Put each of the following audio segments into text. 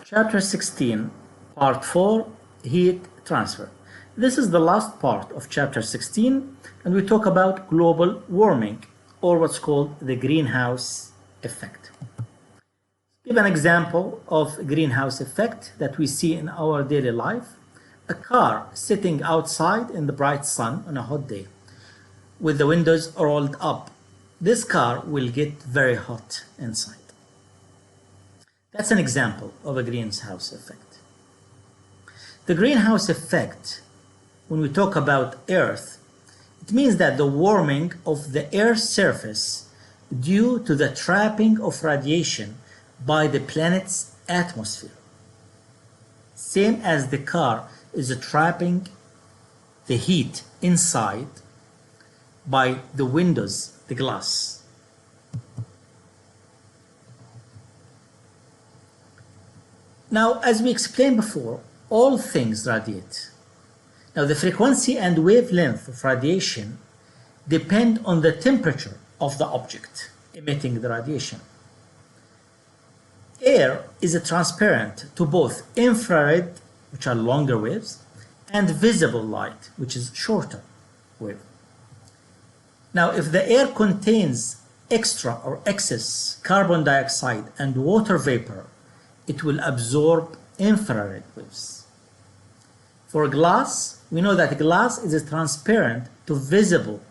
Chapter 16, Part 4, Heat Transfer. This is the last part of Chapter 16, and we talk about global warming, or what's called the greenhouse effect. Give an example of greenhouse effect that we see in our daily life. A car sitting outside in the bright sun on a hot day with the windows rolled up. This car will get very hot inside. That's an example of a greenhouse effect. The greenhouse effect, when we talk about Earth, it means that the warming of the Earth's surface due to the trapping of radiation by the planet's atmosphere. Same as the car is trapping the heat inside by the windows, the glass. Now, as we explained before, all things radiate. Now, the frequency and wavelength of radiation depend on the temperature of the object emitting the radiation. Air is transparent to both infrared, which are longer waves, and visible light, which is shorter wave. Now, if the air contains extra or excess carbon dioxide and water vapor, it will absorb infrared waves. For glass, we know that glass is transparent to visible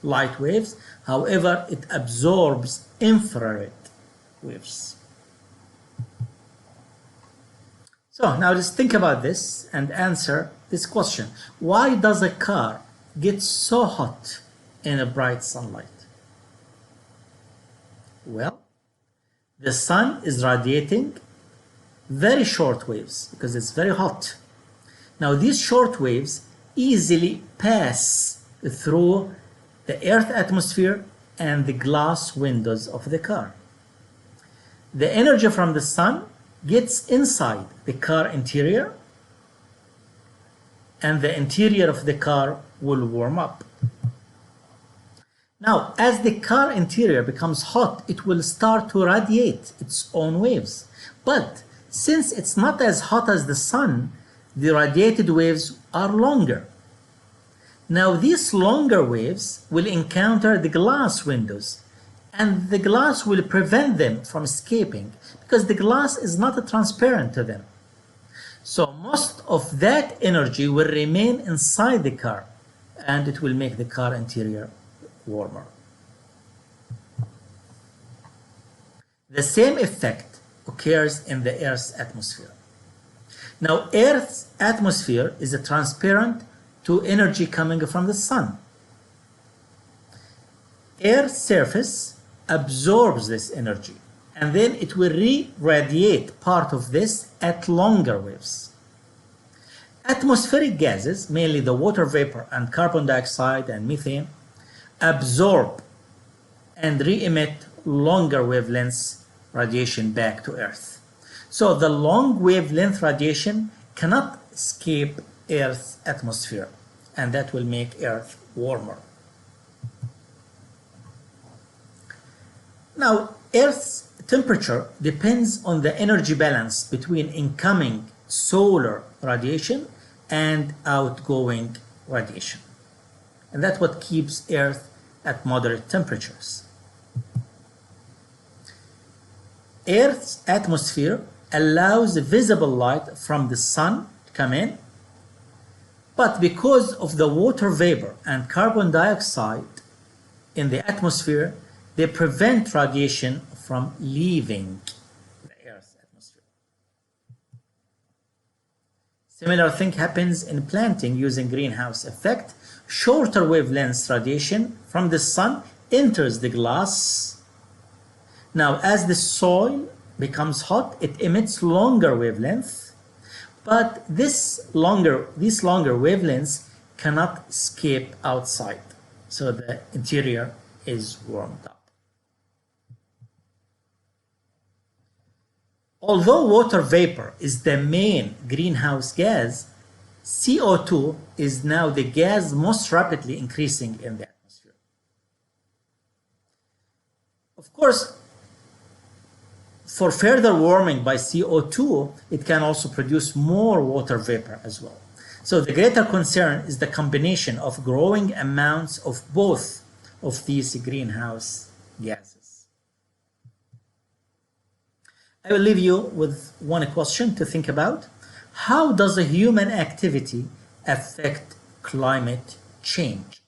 light waves. However, it absorbs infrared waves. So now just think about this and answer this question. Why does a car get so hot in a bright sunlight? Well, the sun is radiating very short waves because it's very hot. Now these short waves easily pass through the Earth atmosphere and the glass windows of the car. The energy from the sun gets inside the car interior, and the interior of the car will warm up. Now, as the car interior becomes hot, it will start to radiate its own waves. But since it's not as hot as the sun, the radiated waves are longer. Now, these longer waves will encounter the glass windows, and the glass will prevent them from escaping because the glass is not transparent to them. So most of that energy will remain inside the car, and it will make the car interior warmer. The same effect occurs in the Earth's atmosphere. Now, Earth's atmosphere is transparent to energy coming from the sun. Earth's surface absorbs this energy, and then it will re-radiate part of this at longer waves. Atmospheric gases, mainly the water vapor and carbon dioxide and methane, absorb and re-emit longer wavelengths radiation back to Earth. So the long wavelength radiation cannot escape Earth's atmosphere, and that will make Earth warmer. Now, Earth's temperature depends on the energy balance between incoming solar radiation and outgoing radiation. And that's what keeps Earth at moderate temperatures. Earth's atmosphere allows visible light from the sun to come in, but because of the water vapor and carbon dioxide in the atmosphere, they prevent radiation from leaving the Earth's atmosphere. Similar thing happens in planting using greenhouse effect. Shorter wavelengths radiation from the sun enters the glass. Now, as the soil becomes hot, it emits longer wavelengths, but these longer wavelengths cannot escape outside, so the interior is warmed up. Although water vapor is the main greenhouse gas, CO2 is now the gas most rapidly increasing in the atmosphere. Of course, for further warming by CO2, it can also produce more water vapor as well. So the greater concern is the combination of growing amounts of both of these greenhouse gases. I will leave you with one question to think about. How does a human activity affect climate change?